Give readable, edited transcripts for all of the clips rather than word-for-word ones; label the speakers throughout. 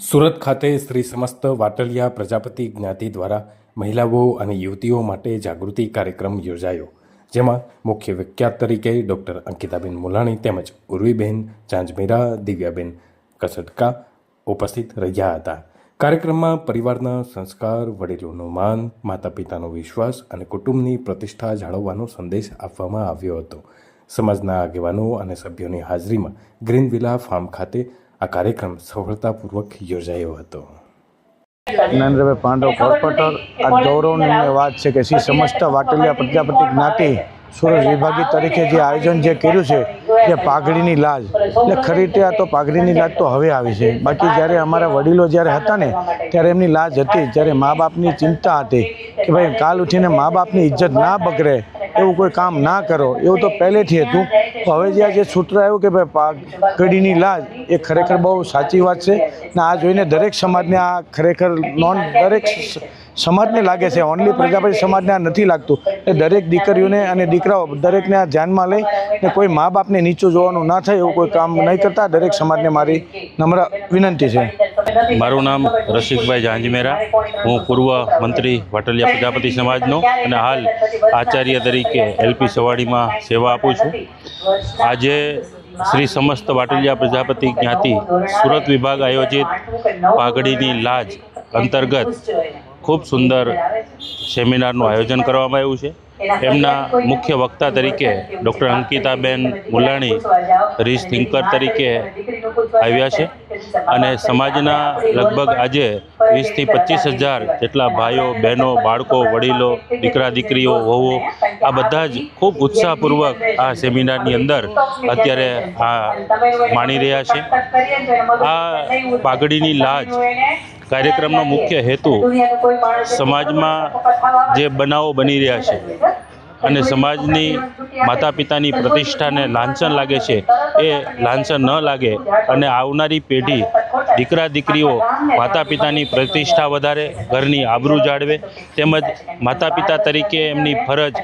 Speaker 1: સુરત ખાતે શ્રી સમસ્ત વાટલિયા પ્રજાપતિ જ્ઞાતિ દ્વારા મહિલાઓ અને યુવતીઓ માટે જાગૃતિ કાર્યક્રમ યોજાયો, જેમાં મુખ્ય વિખ્યાત તરીકે ડૉક્ટર અંકિતાબેન મુલાણી તેમજ ઉર્વીબેન ચાંચમેરા, દિવ્યાબેન કસડકા ઉપસ્થિત રહ્યા હતા। કાર્યક્રમમાં પરિવારના સંસ્કાર, વડીલોનું માન, માતા પિતાનો વિશ્વાસ અને કુટુંબની પ્રતિષ્ઠા જાળવવાનો સંદેશ આપવામાં આવ્યો હતો। સમાજના આગેવાનો અને સભ્યોની હાજરીમાં ગ્રીન વિલા ફાર્મ ખાતે આ કાર્યક્રમ સફળતાપૂર્વક યોજાયો હતો।
Speaker 2: નરેન્દ્રભાઈ પાંડવ કોર્પોરેટર, આ ગૌરવની વાત છે કે શ્રી સમસ્ત વાટલિયા પ્રજાપતિ જ્ઞાતિ સુરત વિભાગી તરીકે જે આયોજન જે કર્યું છે જે પાઘડીની લાજ, એટલે ખરી રીતે આ તો પાઘડીની લાજ તો હવે આવી છે। બાકી જ્યારે અમારા વડીલો જ્યારે હતા ને ત્યારે એમની લાજ હતી, જ્યારે મા બાપની ચિંતા હતી કે ભાઈ કાલ ઉઠીને મા બાપની ઇજ્જત ના બગડે એવું કોઈ કામ ના કરો, એવું તો પહેલેથી હતું। હવે જે સૂત્ર આવ્યું કે ભાઈ પાઘડીની લાજ, એ ખરેખર બહુ સાચી વાત છે ને આ જોઈને દરેક સમાજને આ ખરેખર દરેક સમાજને લાગે છે, ઓનલી પ્રજાપતિ સમાજને આ નથી લાગતું। એ દરેક દીકરીઓને અને દીકરાઓ દરેકને આ ધ્યાનમાં લઈ ને કોઈ મા બાપને નીચું જોવાનું ના થાય એવું કોઈ કામ નહીં કરતા દરેક સમાજને મારી નમ્ર વિનંતી છે।
Speaker 3: મારું નામ રસિકભાઈ ચાંચમેરા, હું પૂર્વ મંત્રી વાટલિયા પ્રજાપતિ સમાજનો અને હાલ આચાર્ય તરીકે એલપી સવાડીમાં સેવા આપું છું। આજે શ્રી સમસ્ત વાટલિયા પ્રજાપતિ જ્ઞાતિ સુરત વિભાગ આયોજિત પાઘડીની લાજ અંતર્ગત ખૂબ સુંદર સેમિનારનું આયોજન કરવામાં આવ્યું છે। એમના મુખ્ય વક્તા તરીકે ડૉક્ટર અંકિતાબેન મુલાણી રીચ થિંકર તરીકે આવ્યા છે અને સમાજના લગભગ આજે 20 થી 25,000 જેટલા ભાઈઓ, બહેનો, બાળકો, વડીલો, દીકરા દીકરીઓ, વહુઓ આ બધા જ ખૂબ ઉત્સાહપૂર્વક આ સેમિનારની અંદર અત્યારે આ માણી રહ્યા છે। આ પાઘડીની લાજ કાર્યક્રમનો મુખ્ય હેતુ સમાજમાં જે બનાવો બની રહ્યા છે અને સમાજની માતા પિતાની પ્રતિષ્ઠાને લાંછન લાગે છે એ લાંછન ન લાગે અને આવનારી પેઢી, દીકરા દીકરીઓ માતા પિતાની પ્રતિષ્ઠા વધારે, ઘરની આબરૂ જાળવે, તેમજ માતા પિતા તરીકે એમની ફરજ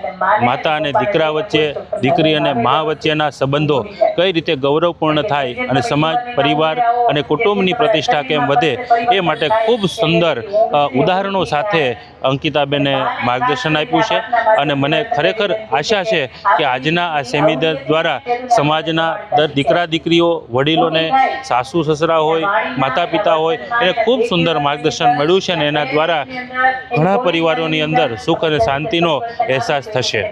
Speaker 3: માતા અને દીકરા વચ્ચે, દીકરી અને મા વચ્ચેના સંબંધો કઈ રીતે ગૌરવપૂર્ણ થાય અને સમાજ, પરિવાર અને કુટુંબની પ્રતિષ્ઠા કેમ વધે એ માટે ખૂબ સુંદર ઉદાહરણો સાથે અંકિતાબેને માર્ગદર્શન આપ્યું છે અને મને ખરેખર આશા છે કે આજના આ સેમિનાર દ્વારા સમાજના દીકરા દીકરીઓ, વડીલોને સાસુ સસરા હોય, માતા પિતા હોય એને ખૂબ સુંદર માર્ગદર્શન મળ્યું છે અને એના દ્વારા ઘણા પરિવારોની અંદર સુખ અને શાંતિનો અહેસાસ થશે।